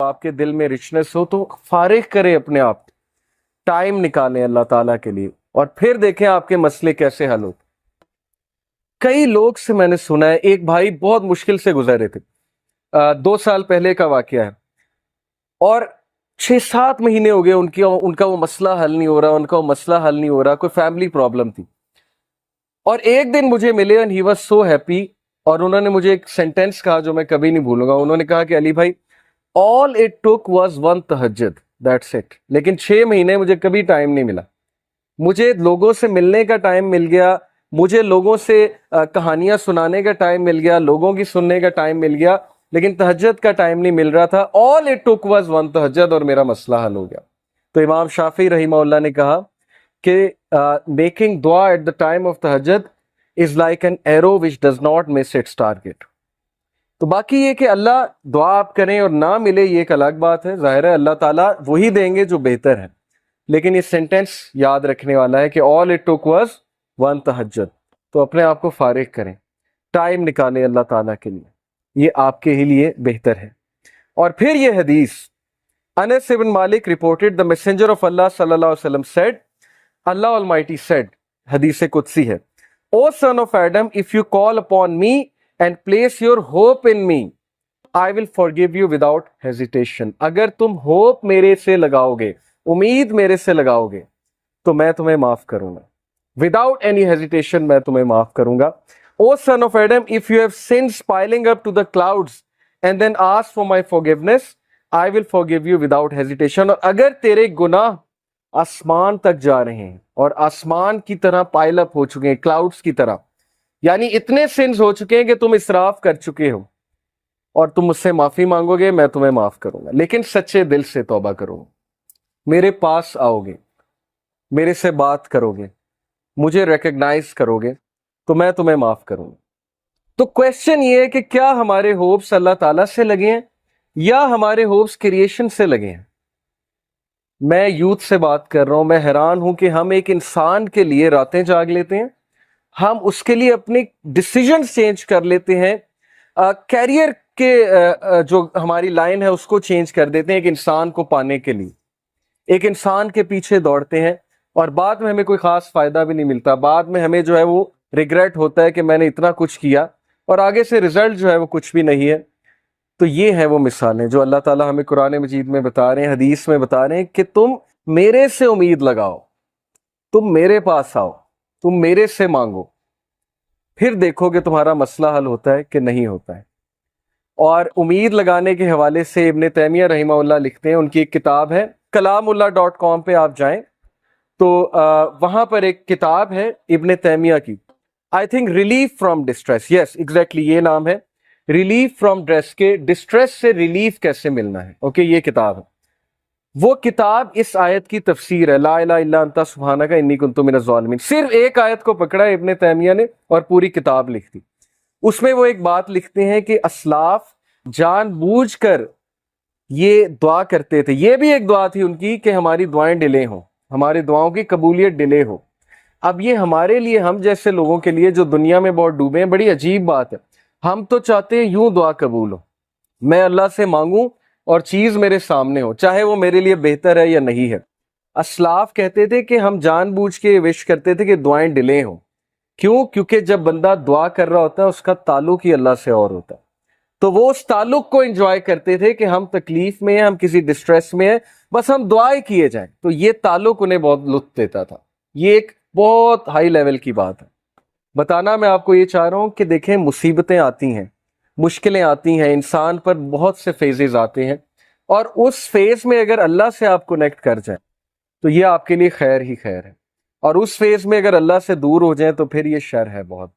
آپ کے دل میں رچنس ہو تو فارغ کریں اپنے آپ، ٹائم نکالیں اللہ تعالیٰ کے لیے، اور پھر دیکھیں آپ کے مسئلے کیسے حل ہوتے۔ کئی لوگ سے میں نے سنا ہے، ایک بھائی بہت مشکل سے گزر رہے تھے، 2 سال پہلے کا واقعہ ہے، اور 6-7 مہینے ہو گئے ان کا وہ مسئلہ حل نہیں ہو رہا، ان کا وہ مسئلہ حل نہیں ہو رہا، کوئی فیملی پرابلم تھی۔ اور ایک دن مجھے ملے and he was so happy, اور انہوں نے مجھے ایک سینٹینس کہا جو میں کبھی نہیں بھولوں گا۔ انہوں نے کہا کہ علی بھائی all it took was one تہجد، that's it، لیکن 6 مہینے مجھے کبھی ٹائم نہیں ملا، مجھے لوگوں سے ملنے کا ٹائم مل گیا، مجھے لوگوں سے کہانیاں سنانے کا ٹائم مل گیا، لوگوں کی سننے کا ٹائم مل گیا، لیکن تہجد کا ٹائم نہیں مل رہا تھا۔ all it took was one تہجد، اور میرا مسئلہ حل ہو گیا۔ تو امام شافعی رحمہ اللہ نے کہا کہ میکنگ دعا ایٹ دا ٹائم آف تہجد is like an arrow which does not miss its target. تو باقی یہ کہ اللہ دعا آپ کریں اور نہ ملے یہ ایک الگ بات ہے، ظاہر ہے اللہ تعالیٰ وہی دیں گے جو بہتر ہے، لیکن یہ سینٹینس یاد رکھنے والا ہے کہ all it took was one تہجد۔ تو اپنے آپ کو فارغ کریں، ٹائم نکالیں اللہ تعالیٰ کے لیے، یہ آپ کے ہی لیے بہتر ہے۔ اور پھر یہ حدیث، انس بن مالک reported the messenger of Allah صلی اللہ علیہ وسلم said, Allah Almighty said، حدیث قدسی ہے، O son of Adam, if you call upon me and place your hope in me, I will forgive you without hesitation۔ اگر تم ہوپ میرے سے لگاؤ گے، امید میرے سے لگاؤ گے، تو میں تمہیں معاف کروں گا، without any hesitation میں تمہیں معاف کروں گا۔ O son of Adam, if you have sins piling up to the clouds and then ask for my forgiveness, I will forgive you without hesitation۔ اور اگر تیرے گناہ آسمان تک جا رہے ہیں اور آسمان کی طرح پائل اپ ہو چکے ہیں، کلاؤڈز کی طرح، یعنی اتنے سنز ہو چکے ہیں کہ تم اسراف کر چکے ہو، اور تم مجھ سے معافی مانگو گے، میں تمہیں معاف کروں گا، لیکن سچے دل سے توبہ کرو گے، میرے پاس آؤ گے، میرے سے بات کرو گے، مجھے ریکگنائز کرو گے، تو میں تمہیں معاف کروں گا۔ تو کویسچن یہ ہے کہ کیا ہمارے ہوپس اللہ تعالیٰ سے لگے ہیں یا ہمارے ہوپس کریشن سے لگے ہیں؟ میں یوتھ سے بات کر رہا ہوں، میں حیران ہوں کہ ہم ایک انسان کے لیے راتیں جاگ لیتے ہیں، ہم اس کے لیے اپنے ڈیسیجن چینج کر لیتے ہیں، کیریئر کے جو ہماری لائن ہے اس کو چینج کر دیتے ہیں ایک انسان کو پانے کے لیے، ایک انسان کے پیچھے دوڑتے ہیں، اور بعد میں ہمیں کوئی خاص فائدہ بھی نہیں ملتا، بعد میں ہمیں جو ہے وہ ریگریٹ ہوتا ہے کہ میں نے اتنا کچھ کیا اور آگے سے رزلٹ جو ہے وہ کچھ بھی نہیں ہے۔ تو یہ ہیں وہ مثالیں جو اللہ تعالیٰ ہمیں قرآن مجید میں بتا رہے ہیں، حدیث میں بتا رہے ہیں کہ تم میرے سے امید لگاؤ، تم میرے پاس آؤ، تم میرے سے مانگو، پھر دیکھو کہ تمہارا مسئلہ حل ہوتا ہے کہ نہیں ہوتا ہے۔ اور امید لگانے کے حوالے سے ابن تیمیہ رحمہ اللہ لکھتے ہیں، ان کی ایک کتاب ہے kalamullah.com پہ آپ جائیں تو وہاں پر ایک کتاب ہے ابن تیمیہ کی، I think relief from distress, yes exactly یہ نام ہے، ریلیف فرام ڈسٹریس، کے ڈسٹریس سے ریلیف کیسے ملنا ہے، اوکے یہ کتاب ہے۔ وہ کتاب اس آیت کی تفسیر ہے، لا الہ الا انت سبحانک انی کنت من الظالمین، صرف ایک آیت کو پکڑا ہے ابن تیمیہ نے اور پوری کتاب لکھ دی۔ اس میں وہ ایک بات لکھتے ہیں کہ اسلاف جان بوجھ کر یہ دعا کرتے تھے، یہ بھی ایک دعا تھی ان کی کہ ہماری دعائیں ڈیلے ہوں، ہماری دعاؤں کی قبولیت ڈیلے ہو۔ اب یہ ہمارے لیے، ہم جیسے لوگوں کے لیے جو دنیا میں بہت ڈوبے ہیں، بڑی عجیب بات ہے، ہم تو چاہتے ہیں یوں دعا قبول ہو، میں اللہ سے مانگوں اور چیز میرے سامنے ہو، چاہے وہ میرے لیے بہتر ہے یا نہیں ہے۔ اسلاف کہتے تھے کہ ہم جان بوجھ کے وش کرتے تھے کہ دعائیں ڈیلے ہوں، کیوں؟ کیونکہ جب بندہ دعا کر رہا ہوتا ہے اس کا تعلق ہی اللہ سے اور ہوتا ہے، تو وہ اس تعلق کو انجوائے کرتے تھے کہ ہم تکلیف میں ہیں، ہم کسی ڈسٹریس میں ہیں، بس ہم دعائیں کیے جائیں، تو یہ تعلق انہیں بہت لطف دیتا تھا۔ یہ ایک بہت ہائی لیول کی بات ہے۔ بتانا میں آپ کو یہ چاہ رہا ہوں کہ دیکھیں مصیبتیں آتی ہیں، مشکلیں آتی ہیں، انسان پر بہت سے فیزز آتے ہیں، اور اس فیز میں اگر اللہ سے آپ کنیکٹ کر جائیں تو یہ آپ کے لیے خیر ہی خیر ہے، اور اس فیز میں اگر اللہ سے دور ہو جائیں تو پھر یہ شر ہے بہت۔